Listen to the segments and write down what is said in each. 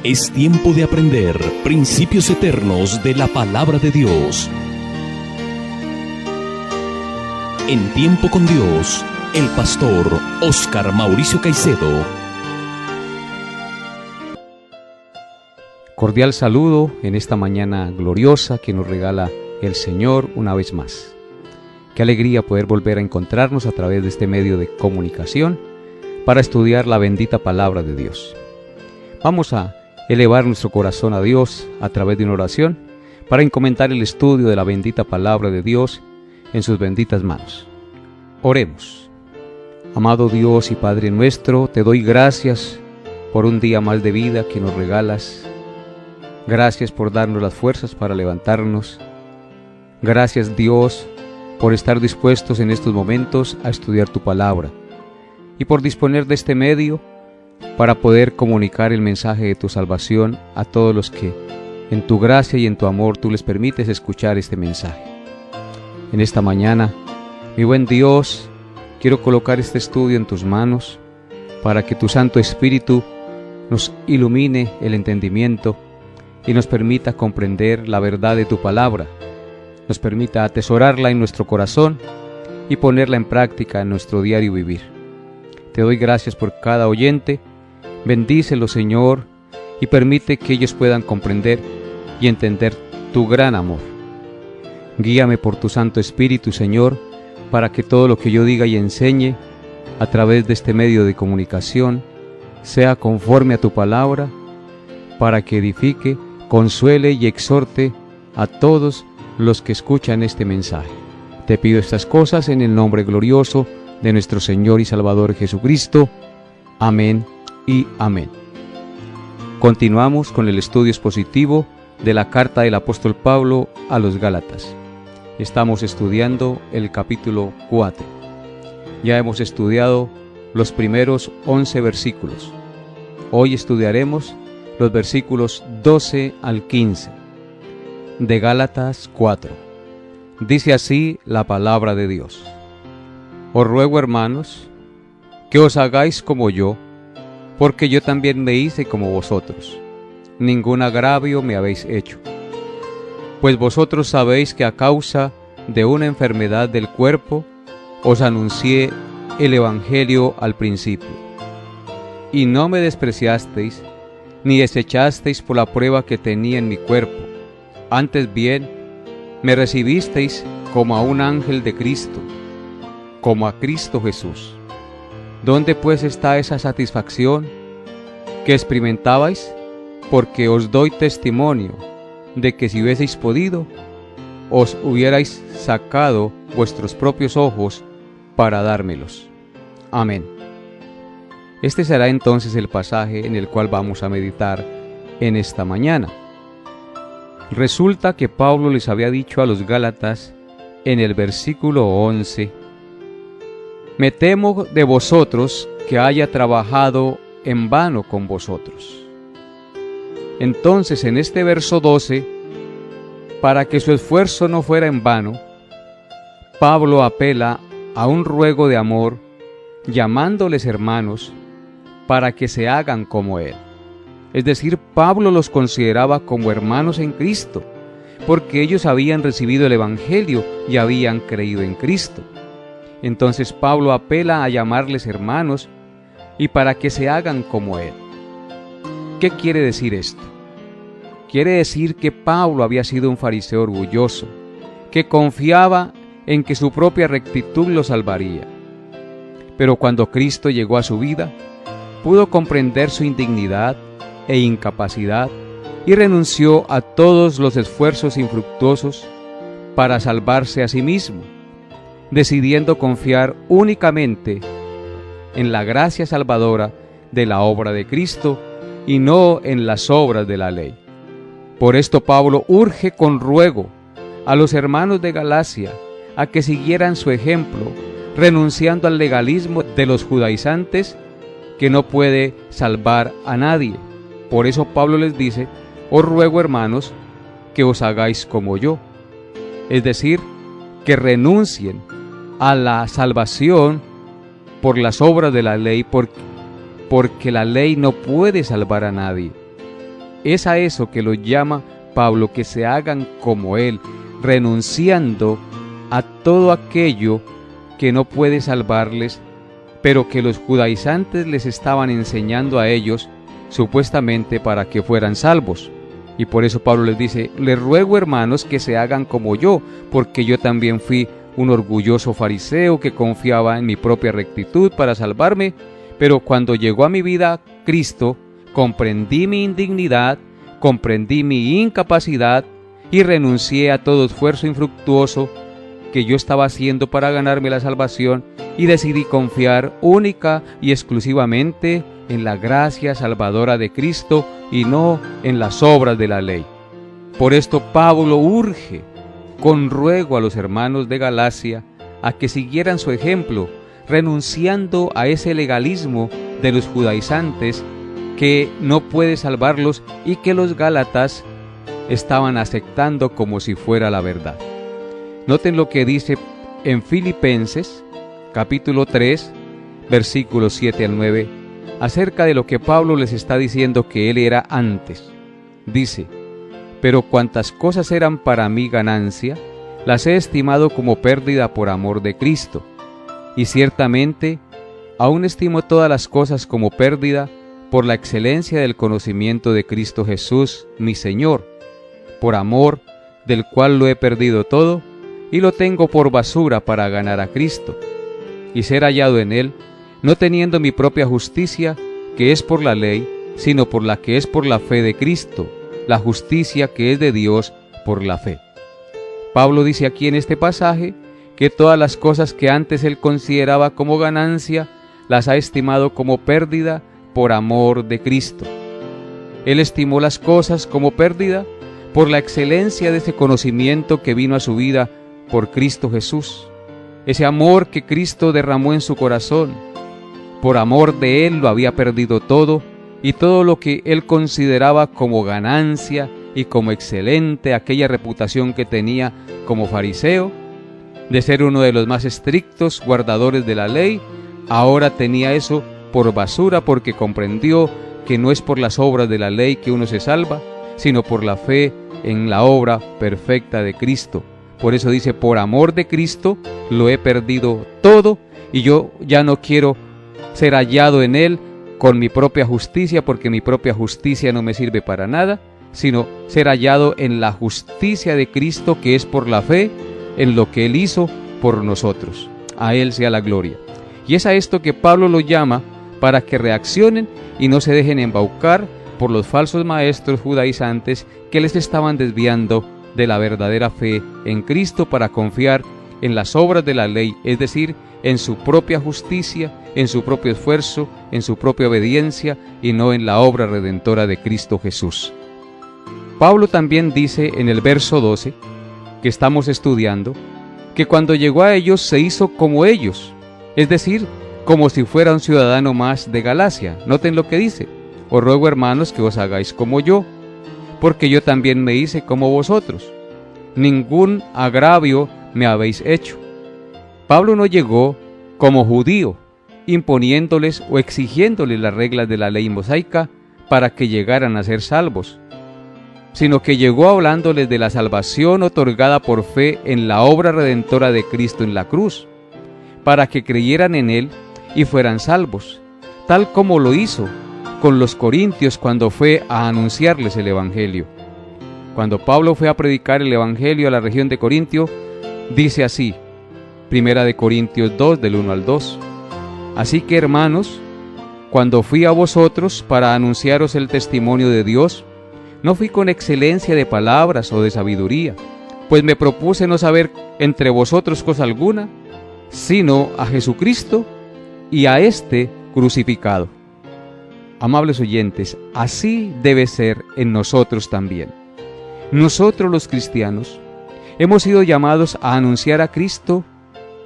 Es tiempo de aprender principios eternos de la palabra de Dios. En Tiempo con Dios, el pastor Óscar Mauricio Caicedo. Cordial saludo en esta mañana gloriosa que nos regala el Señor una vez más. Qué alegría poder volver a encontrarnos a través de este medio de comunicación para estudiar la bendita palabra de Dios. Vamos a elevar nuestro corazón a Dios a través de una oración para encomendar el estudio de la bendita palabra de Dios en sus benditas manos. Oremos. Amado Dios y Padre nuestro, te doy gracias por un día más de vida que nos regalas. Gracias por darnos las fuerzas para levantarnos. Gracias, Dios, por estar dispuestos en estos momentos a estudiar tu palabra y por disponer de este medio para poder comunicar el mensaje de tu salvación a todos los que en tu gracia y en tu amor tú les permites escuchar este mensaje. En esta mañana, mi buen Dios, quiero colocar este estudio en tus manos para que tu Santo Espíritu nos ilumine el entendimiento y nos permita comprender la verdad de tu palabra, nos permita atesorarla en nuestro corazón y ponerla en práctica en nuestro diario vivir. Te doy gracias por cada oyente. Bendícelo, Señor, y permite que ellos puedan comprender y entender tu gran amor. Guíame por tu Santo Espíritu, Señor, para que todo lo que yo diga y enseñe a través de este medio de comunicación sea conforme a tu palabra, para que edifique, consuele y exhorte a todos los que escuchan este mensaje. Te pido estas cosas en el nombre glorioso de nuestro Señor y Salvador Jesucristo. Amén y amén. Continuamos con el estudio expositivo de la carta del apóstol Pablo a los Gálatas. Estamos estudiando el capítulo 4. Ya hemos estudiado los primeros 11 versículos. Hoy estudiaremos los versículos 12 al 15 de Gálatas 4. Dice así la palabra de Dios: Os ruego, hermanos, que os hagáis como yo, porque yo también me hice como vosotros. Ningún agravio me habéis hecho. Pues vosotros sabéis que a causa de una enfermedad del cuerpo os anuncié el Evangelio al principio. Y no me despreciasteis, ni desechasteis por la prueba que tenía en mi cuerpo. Antes bien, me recibisteis como a un ángel de Cristo, como a Cristo Jesús. ¿Dónde pues está esa satisfacción que experimentabais? Porque os doy testimonio de que si hubieseis podido, os hubierais sacado vuestros propios ojos para dármelos. Amén. Este será entonces el pasaje en el cual vamos a meditar en esta mañana. Resulta que Pablo les había dicho a los Gálatas en el versículo 11: Me temo de vosotros que haya trabajado en vano con vosotros. Entonces, en este verso 12, para que su esfuerzo no fuera en vano, Pablo apela a un ruego de amor, llamándoles hermanos, para que se hagan como él. Es decir, Pablo los consideraba como hermanos en Cristo, porque ellos habían recibido el Evangelio y habían creído en Cristo. Entonces Pablo apela a llamarles hermanos y para que se hagan como él. ¿Qué quiere decir esto? Quiere decir que Pablo había sido un fariseo orgulloso, que confiaba en que su propia rectitud lo salvaría. Pero cuando Cristo llegó a su vida, pudo comprender su indignidad e incapacidad y renunció a todos los esfuerzos infructuosos para salvarse a sí mismo, decidiendo confiar únicamente en la gracia salvadora de la obra de Cristo y no en las obras de la ley. Por esto Pablo urge con ruego a los hermanos de Galacia a que siguieran su ejemplo, renunciando al legalismo de los judaizantes que no puede salvar a nadie. Por eso Pablo les dice: Os ruego, hermanos, que os hagáis como yo. Es decir, que renuncien a la salvación por las obras de la ley, porque la ley no puede salvar a nadie. es a eso que lo llama Pablo, que se hagan como Él, renunciando a todo aquello que no puede salvarles, pero que los judaizantes les estaban enseñando a ellos, supuestamente para que fueran salvos. Y por eso Pablo les dice: les ruego, hermanos, que se hagan como yo, porque yo también fui un orgulloso fariseo que confiaba en mi propia rectitud para salvarme, pero cuando llegó a mi vida Cristo, comprendí mi indignidad, comprendí mi incapacidad y renuncié a todo esfuerzo infructuoso que yo estaba haciendo para ganarme la salvación, y decidí confiar única y exclusivamente en la gracia salvadora de Cristo y no en las obras de la ley. Por esto Pablo urge con ruego a los hermanos de Galacia a que siguieran su ejemplo, renunciando a ese legalismo de los judaizantes que no puede salvarlos y que los gálatas estaban aceptando como si fuera la verdad. Noten lo que dice en Filipenses, capítulo 3, versículos 7 al 9, acerca de lo que Pablo les está diciendo que él era antes. Dice: pero cuantas cosas eran para mí ganancia, las he estimado como pérdida por amor de Cristo. Y ciertamente, aún estimo todas las cosas como pérdida por la excelencia del conocimiento de Cristo Jesús, mi Señor, por amor del cual lo he perdido todo, y lo tengo por basura para ganar a Cristo, y ser hallado en Él, no teniendo mi propia justicia, que es por la ley, sino por la que es por la fe de Cristo, la justicia que es de Dios por la fe. Pablo dice aquí en este pasaje que todas las cosas que antes él consideraba como ganancia, las ha estimado como pérdida por amor de Cristo. Él estimó las cosas como pérdida por la excelencia de ese conocimiento que vino a su vida por Cristo Jesús, ese amor que Cristo derramó en su corazón. Por amor de Él lo había perdido todo, y todo lo que él consideraba como ganancia y como excelente, aquella reputación que tenía como fariseo, de ser uno de los más estrictos guardadores de la ley, ahora tenía eso por basura, porque comprendió que no es por las obras de la ley que uno se salva, sino por la fe en la obra perfecta de Cristo. Por eso dice: por amor de Cristo lo he perdido todo, y yo ya no quiero ser hallado en Él con mi propia justicia, porque mi propia justicia no me sirve para nada, sino ser hallado en la justicia de Cristo, que es por la fe en lo que Él hizo por nosotros. A Él sea la gloria. Y es a esto que Pablo lo llama para que reaccionen y no se dejen embaucar por los falsos maestros judaizantes que les estaban desviando de la verdadera fe en Cristo para confiar en las obras de la ley, es decir, en su propia justicia, en su propio esfuerzo, en su propia obediencia, y no en la obra redentora de Cristo Jesús. Pablo también dice en el verso 12, que estamos estudiando, que cuando llegó a ellos se hizo como ellos, es decir, como si fuera un ciudadano más de Galacia. Noten lo que dice: os ruego, hermanos, que os hagáis como yo, porque yo también me hice como vosotros. Ningún agravio me habéis hecho. Pablo no llegó como judío, imponiéndoles o exigiéndoles las reglas de la ley mosaica para que llegaran a ser salvos, sino que llegó hablándoles de la salvación otorgada por fe en la obra redentora de Cristo en la cruz, para que creyeran en Él y fueran salvos, tal como lo hizo con los corintios cuando fue a anunciarles el Evangelio. Cuando Pablo fue a predicar el Evangelio a la región de Corintio, dice así, Primera de Corintios 2, del 1 al 2. Así que, hermanos, cuando fui a vosotros para anunciaros el testimonio de Dios, no fui con excelencia de palabras o de sabiduría, pues me propuse no saber entre vosotros cosa alguna, sino a Jesucristo y a éste crucificado. Amables oyentes, así debe ser en nosotros también. Nosotros los cristianos hemos sido llamados a anunciar a Cristo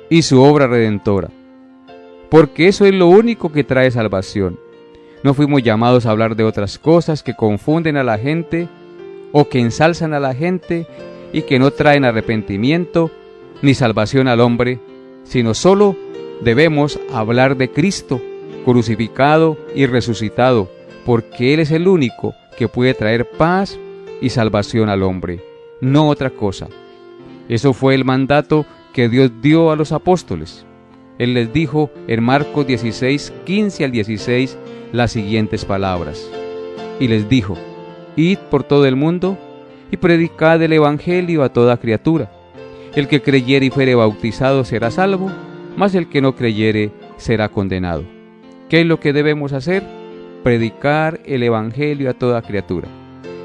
y su obra redentora, porque eso es lo único que trae salvación. No fuimos llamados a hablar de otras cosas que confunden a la gente o que ensalzan a la gente y que no traen arrepentimiento ni salvación al hombre, sino solo debemos hablar de Cristo crucificado y resucitado, porque Él es el único que puede traer paz y salvación al hombre, no otra cosa. Eso fue el mandato que Dios dio a los apóstoles. Él les dijo en Marcos 16, 15 al 16 las siguientes palabras. Y les dijo: id por todo el mundo y predicad el evangelio a toda criatura. El que creyere y fuere bautizado será salvo, mas el que no creyere será condenado. ¿Qué es lo que debemos hacer? Predicar el evangelio a toda criatura.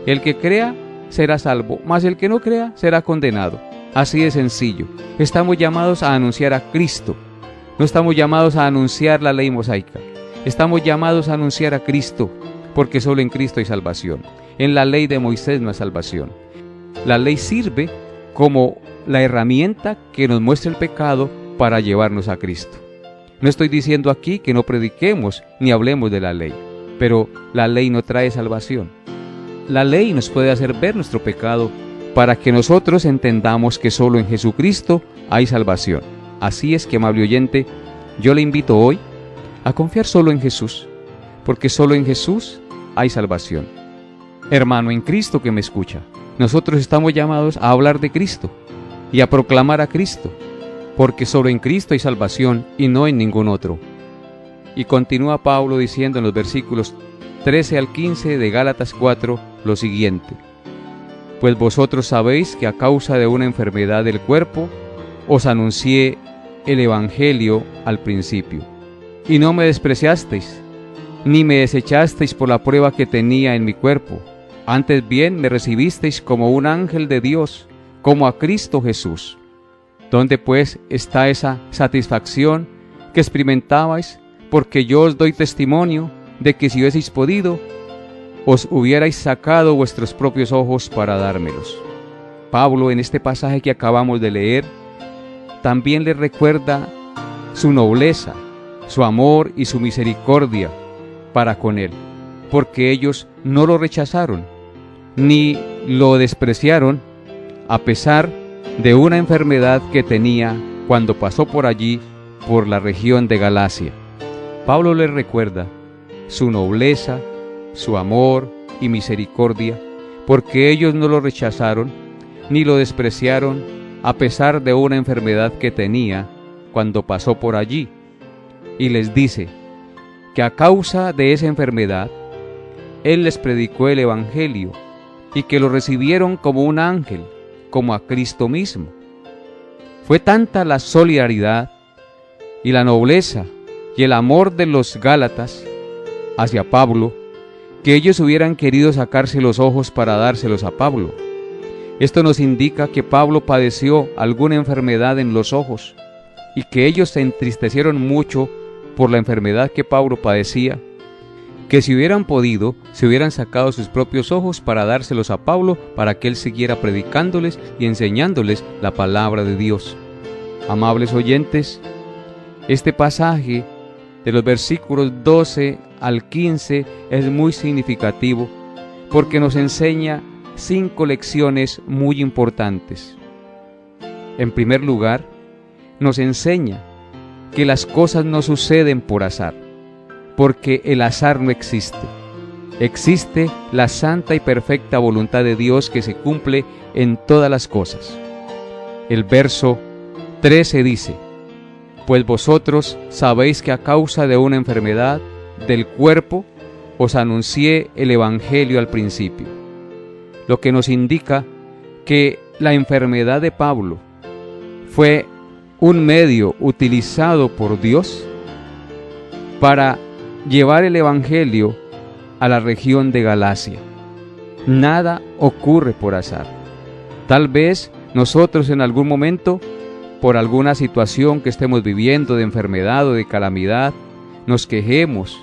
El que crea será salvo, mas el que no crea será condenado. Así de sencillo. Estamos llamados a anunciar a Cristo. No estamos llamados a anunciar la ley mosaica. Estamos llamados a anunciar a Cristo, porque solo en Cristo hay salvación. En la ley de Moisés no hay salvación. La ley sirve como la herramienta que nos muestra el pecado para llevarnos a Cristo. No estoy diciendo aquí que no prediquemos ni hablemos de la ley, pero la ley no trae salvación. La ley nos puede hacer ver nuestro pecado para que nosotros entendamos que solo en Jesucristo hay salvación. Así es que, amable oyente, yo le invito hoy a confiar solo en Jesús, porque solo en Jesús hay salvación. Hermano en Cristo que me escucha, nosotros estamos llamados a hablar de Cristo y a proclamar a Cristo, porque solo en Cristo hay salvación y no en ningún otro. Y continúa Pablo diciendo en los versículos 13 al 15 de Gálatas 4 lo siguiente: pues vosotros sabéis que a causa de una enfermedad del cuerpo os anuncié el evangelio al principio, y no me despreciasteis, ni me desechasteis por la prueba que tenía en mi cuerpo. Antes bien me recibisteis como un ángel de Dios, como a Cristo Jesús. ¿Dónde pues está esa satisfacción que experimentabais? Porque yo os doy testimonio de que si hubieseis podido, os hubierais sacado vuestros propios ojos para dármelos. Pablo, en este pasaje que acabamos de leer, también le recuerda su nobleza, su amor y su misericordia para con él, porque ellos no lo rechazaron ni lo despreciaron a pesar de una enfermedad que tenía cuando pasó por allí, por la región de Galacia. Pablo les recuerda su nobleza, su amor y misericordia, porque ellos no lo rechazaron ni lo despreciaron a pesar de una enfermedad que tenía cuando pasó por allí. Y les dice que a causa de esa enfermedad, Él les predicó el evangelio y que lo recibieron como un ángel, como a Cristo mismo. Fue tanta la solidaridad y la nobleza y el amor de los Gálatas hacia Pablo, que ellos hubieran querido sacarse los ojos para dárselos a Pablo. Esto nos indica que Pablo padeció alguna enfermedad en los ojos y que ellos se entristecieron mucho por la enfermedad que Pablo padecía, que si hubieran podido, se hubieran sacado sus propios ojos para dárselos a Pablo para que él siguiera predicándoles y enseñándoles la palabra de Dios. Amables oyentes, este pasaje de los versículos 12 al 15 es muy significativo porque nos enseña 5 lecciones muy importantes. En primer lugar, nos enseña que las cosas no suceden por azar, porque el azar no existe. Existe la santa y perfecta voluntad de Dios que se cumple en todas las cosas. El verso 13 dice: pues vosotros sabéis que a causa de una enfermedad del cuerpo os anuncié el evangelio al principio. Lo que nos indica que la enfermedad de Pablo fue un medio utilizado por Dios para llevar el evangelio a la región de Galacia. Nada ocurre por azar. Tal vez nosotros en algún momento, por alguna situación que estemos viviendo de enfermedad o de calamidad, nos quejemos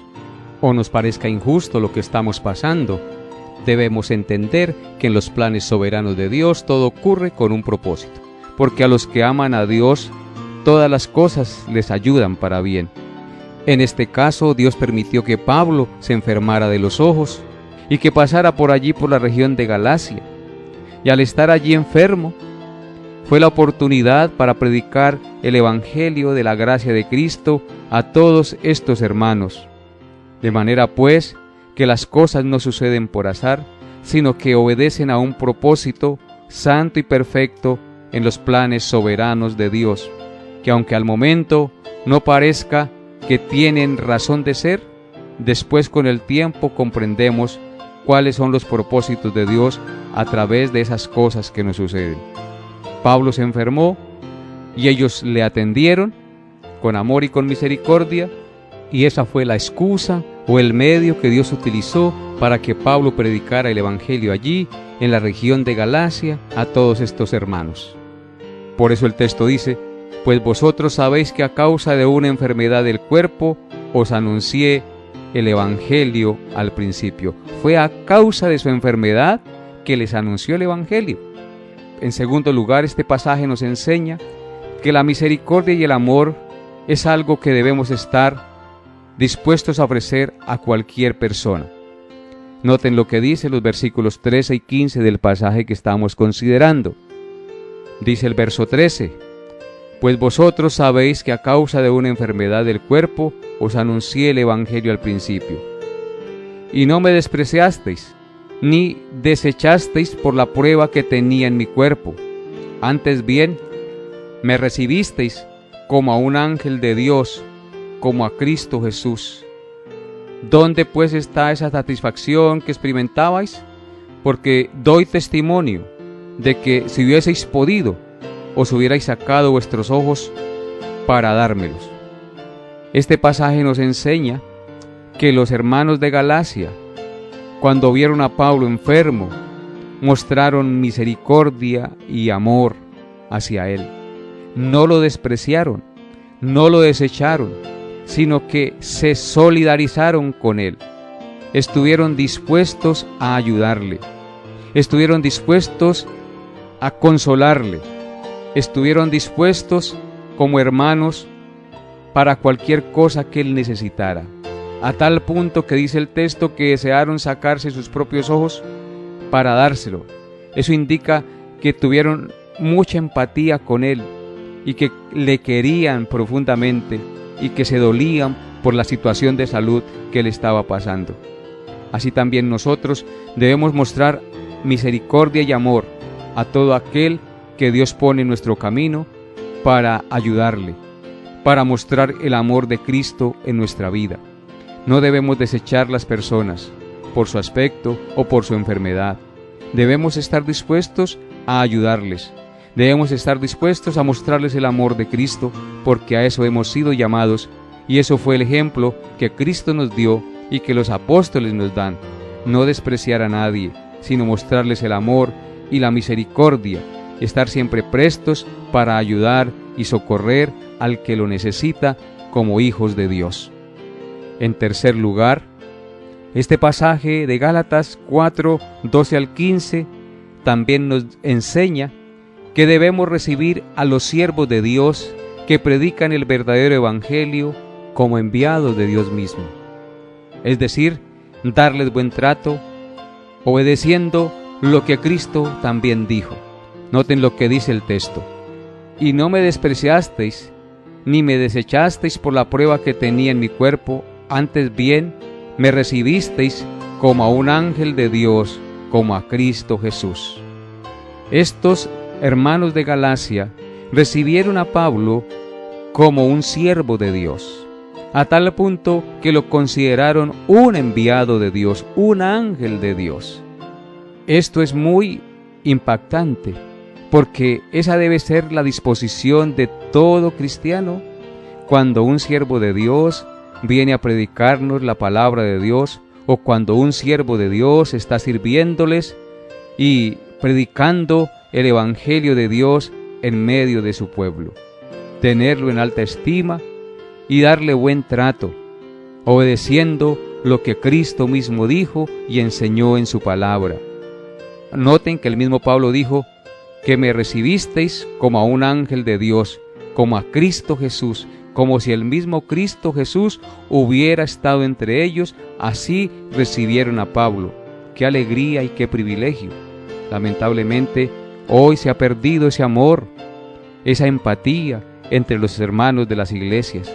o nos parezca injusto lo que estamos pasando. Debemos entender que en los planes soberanos de Dios todo ocurre con un propósito, porque a los que aman a Dios, todas las cosas les ayudan para bien. En este caso, Dios permitió que Pablo se enfermara de los ojos y que pasara por allí por la región de Galacia. Y al estar allí enfermo, fue la oportunidad para predicar el evangelio de la gracia de Cristo a todos estos hermanos. De manera pues que las cosas no suceden por azar, sino que obedecen a un propósito santo y perfecto en los planes soberanos de Dios, que aunque al momento no parezca que tienen razón de ser, después con el tiempo comprendemos cuáles son los propósitos de Dios a través de esas cosas que nos suceden. Pablo se enfermó y ellos le atendieron con amor y con misericordia, y esa fue la excusa o el medio que Dios utilizó para que Pablo predicara el Evangelio allí, en la región de Galacia, a todos estos hermanos. Por eso el texto dice: pues vosotros sabéis que a causa de una enfermedad del cuerpo os anuncié el Evangelio al principio. Fue a causa de su enfermedad que les anunció el Evangelio. En segundo lugar, este pasaje nos enseña que la misericordia y el amor es algo que debemos estar dispuestos a ofrecer a cualquier persona. Noten lo que dice los versículos 13 y 15 del pasaje que estamos considerando. Dice el verso 13: pues vosotros sabéis que a causa de una enfermedad del cuerpo os anuncié el Evangelio al principio. Y no me despreciasteis, ni desechasteis por la prueba que tenía en mi cuerpo. Antes bien, me recibisteis como a un ángel de Dios, como a Cristo Jesús. ¿Dónde pues está esa satisfacción que experimentabais? Porque doy testimonio de que si hubieseis podido, os hubierais sacado vuestros ojos para dármelos. Este pasaje nos enseña que los hermanos de Galacia, cuando vieron a Pablo enfermo, mostraron misericordia y amor hacia él. No lo despreciaron, no lo desecharon, sino que se solidarizaron con él. Estuvieron dispuestos a ayudarle, estuvieron dispuestos a consolarle, estuvieron dispuestos como hermanos para cualquier cosa que él necesitara, a tal punto que dice el texto que desearon sacarse sus propios ojos para dárselo. Eso indica que tuvieron mucha empatía con él y que le querían profundamente y que se dolían por la situación de salud que él estaba pasando. Así también nosotros debemos mostrar misericordia y amor a todo aquel que Dios pone en nuestro camino para ayudarle, para mostrar el amor de Cristo en nuestra vida. No debemos desechar las personas por su aspecto o por su enfermedad. Debemos estar dispuestos a ayudarles. Debemos estar dispuestos a mostrarles el amor de Cristo, porque a eso hemos sido llamados, y eso fue el ejemplo que Cristo nos dio y que los apóstoles nos dan. No despreciar a nadie, sino mostrarles el amor y la misericordia, estar siempre prestos para ayudar y socorrer al que lo necesita como hijos de Dios. En tercer lugar, este pasaje de Gálatas 4, 12 al 15 también nos enseña que debemos recibir a los siervos de Dios que predican el verdadero evangelio como enviados de Dios mismo. Es decir, darles buen trato, obedeciendo lo que Cristo también dijo. Noten lo que dice el texto: y no me despreciasteis, ni me desechasteis por la prueba que tenía en mi cuerpo, antes bien me recibisteis como a un ángel de Dios, como a Cristo Jesús. Estos hermanos de Galacia recibieron a Pablo como un siervo de Dios, a tal punto que lo consideraron un enviado de Dios, un ángel de Dios. Esto es muy impactante, porque esa debe ser la disposición de todo cristiano cuando un siervo de Dios viene a predicarnos la palabra de Dios, o cuando un siervo de Dios está sirviéndoles y predicando el evangelio de Dios en medio de su pueblo. Tenerlo en alta estima y darle buen trato, obedeciendo lo que Cristo mismo dijo y enseñó en su palabra. Noten que el mismo Pablo dijo que me recibisteis como a un ángel de Dios, como a Cristo Jesús, como si el mismo Cristo Jesús hubiera estado entre ellos. Así recibieron a Pablo. ¡Qué alegría y qué privilegio! Lamentablemente, hoy se ha perdido ese amor, esa empatía entre los hermanos de las iglesias.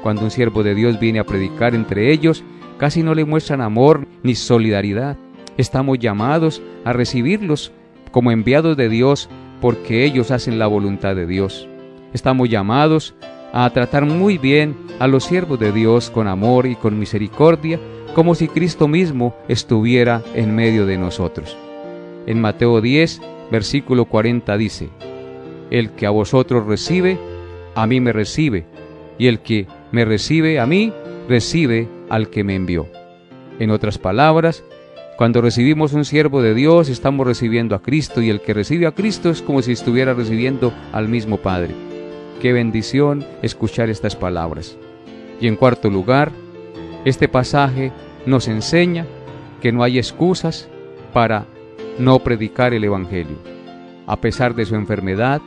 Cuando un siervo de Dios viene a predicar entre ellos, casi no le muestran amor ni solidaridad. Estamos llamados a recibirlos como enviados de Dios porque ellos hacen la voluntad de Dios. Estamos llamados a tratar muy bien a los siervos de Dios con amor y con misericordia, como si Cristo mismo estuviera en medio de nosotros. En Mateo 10, versículo 40 dice: El que a vosotros recibe, a mí me recibe, y el que me recibe a mí, recibe al que me envió. En otras palabras, cuando recibimos un siervo de Dios, estamos recibiendo a Cristo, y el que recibe a Cristo es como si estuviera recibiendo al mismo Padre. Qué bendición escuchar estas palabras. Y en cuarto lugar, este pasaje nos enseña que no hay excusas para no predicar el Evangelio. A pesar de su enfermedad,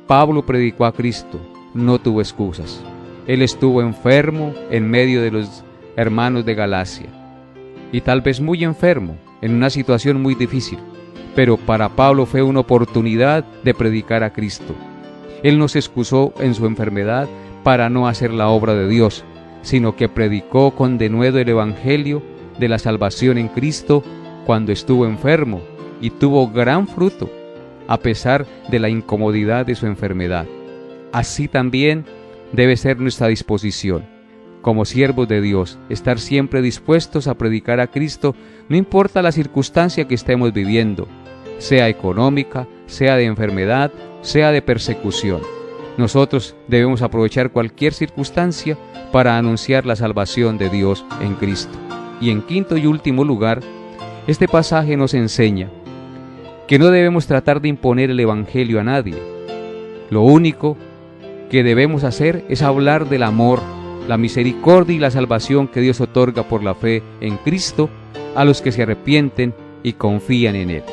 Pablo predicó a Cristo, no tuvo excusas. Él estuvo enfermo en medio de los hermanos de Galacia, y tal vez muy enfermo, en una situación muy difícil, pero para Pablo fue una oportunidad de predicar a Cristo. Él no se excusó en su enfermedad para no hacer la obra de Dios, sino que predicó con denuedo el Evangelio de la salvación en Cristo cuando estuvo enfermo, y tuvo gran fruto, a pesar de la incomodidad de su enfermedad. Así también debe ser nuestra disposición, como siervos de Dios, estar siempre dispuestos a predicar a Cristo, no importa la circunstancia que estemos viviendo, sea económica, sea de enfermedad, sea de persecución. Nosotros debemos aprovechar cualquier circunstancia para anunciar la salvación de Dios en Cristo. Y en quinto y último lugar, este pasaje nos enseña que no debemos tratar de imponer el Evangelio a nadie. Lo único que debemos hacer es hablar del amor, la misericordia y la salvación que Dios otorga por la fe en Cristo a los que se arrepienten y confían en Él.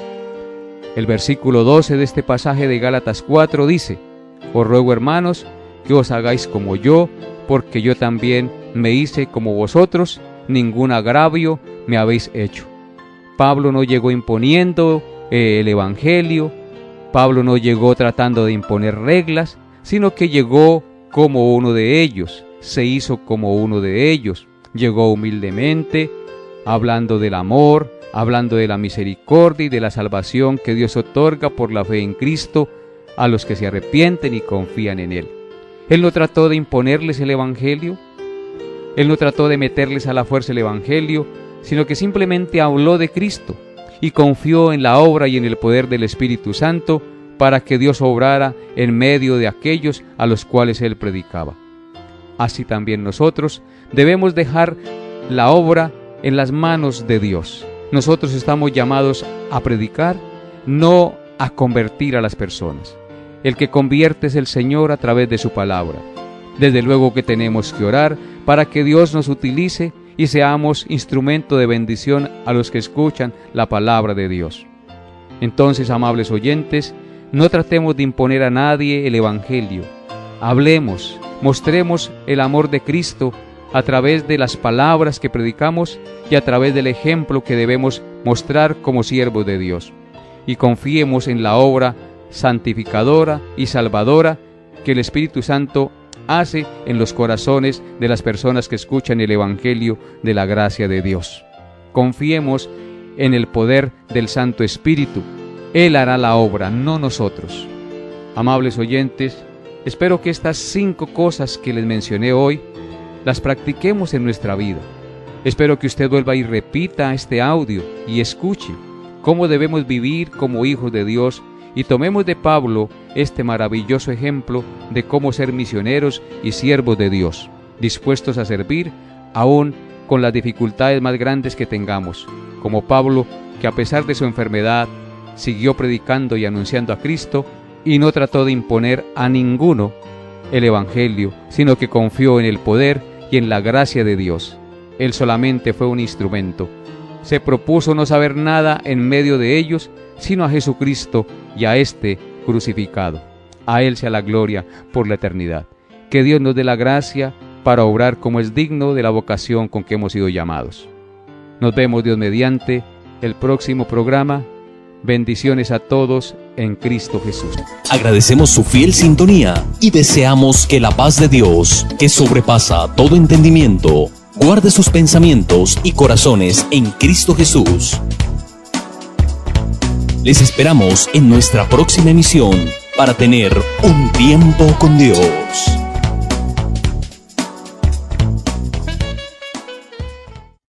El versículo 12 de este pasaje de Gálatas 4 dice: Os ruego, hermanos, que os hagáis como yo, porque yo también me hice como vosotros, ningún agravio me habéis hecho. Pablo no llegó imponiendo el Evangelio, Pablo no llegó tratando de imponer reglas, sino que llegó como uno de ellos, se hizo como uno de ellos, llegó humildemente, hablando del amor, hablando de la misericordia y de la salvación que Dios otorga por la fe en Cristo a los que se arrepienten y confían en Él. Él no trató de imponerles el Evangelio, Él no trató de meterles a la fuerza el Evangelio, sino que simplemente habló de Cristo y confió en la obra y en el poder del Espíritu Santo para que Dios obrara en medio de aquellos a los cuales Él predicaba. Así también nosotros debemos dejar la obra en las manos de Dios. Nosotros estamos llamados a predicar, no a convertir a las personas. El que convierte es el Señor a través de su palabra. Desde luego que tenemos que orar para que Dios nos utilice y seamos instrumento de bendición a los que escuchan la palabra de Dios. Entonces, amables oyentes, no tratemos de imponer a nadie el Evangelio. Hablemos, mostremos el amor de Cristo a través de las palabras que predicamos y a través del ejemplo que debemos mostrar como siervos de Dios. Y confiemos en la obra santificadora y salvadora que el Espíritu Santo hace en los corazones de las personas que escuchan el Evangelio de la gracia de Dios. Confiemos en el poder del Santo Espíritu. Él hará la obra, no nosotros. Amables oyentes, espero que estas 5 cosas que les mencioné hoy las practiquemos en nuestra vida. Espero que usted vuelva y repita este audio y escuche cómo debemos vivir como hijos de Dios y tomemos de Pablo este maravilloso ejemplo de cómo ser misioneros y siervos de Dios, dispuestos a servir aún con las dificultades más grandes que tengamos, como Pablo, que a pesar de su enfermedad siguió predicando y anunciando a Cristo y no trató de imponer a ninguno el Evangelio, sino que confió en el poder y en la gracia de Dios. Él solamente fue un instrumento. Se propuso no saber nada en medio de ellos, sino a Jesucristo y a este crucificado. A Él sea la gloria por la eternidad. Que Dios nos dé la gracia para obrar como es digno de la vocación con que hemos sido llamados. Nos vemos, Dios mediante, el próximo programa. Bendiciones a todos en Cristo Jesús. Agradecemos su fiel sintonía y deseamos que la paz de Dios, que sobrepasa todo entendimiento, guarde sus pensamientos y corazones en Cristo Jesús. Les esperamos en nuestra próxima emisión para tener un tiempo con Dios.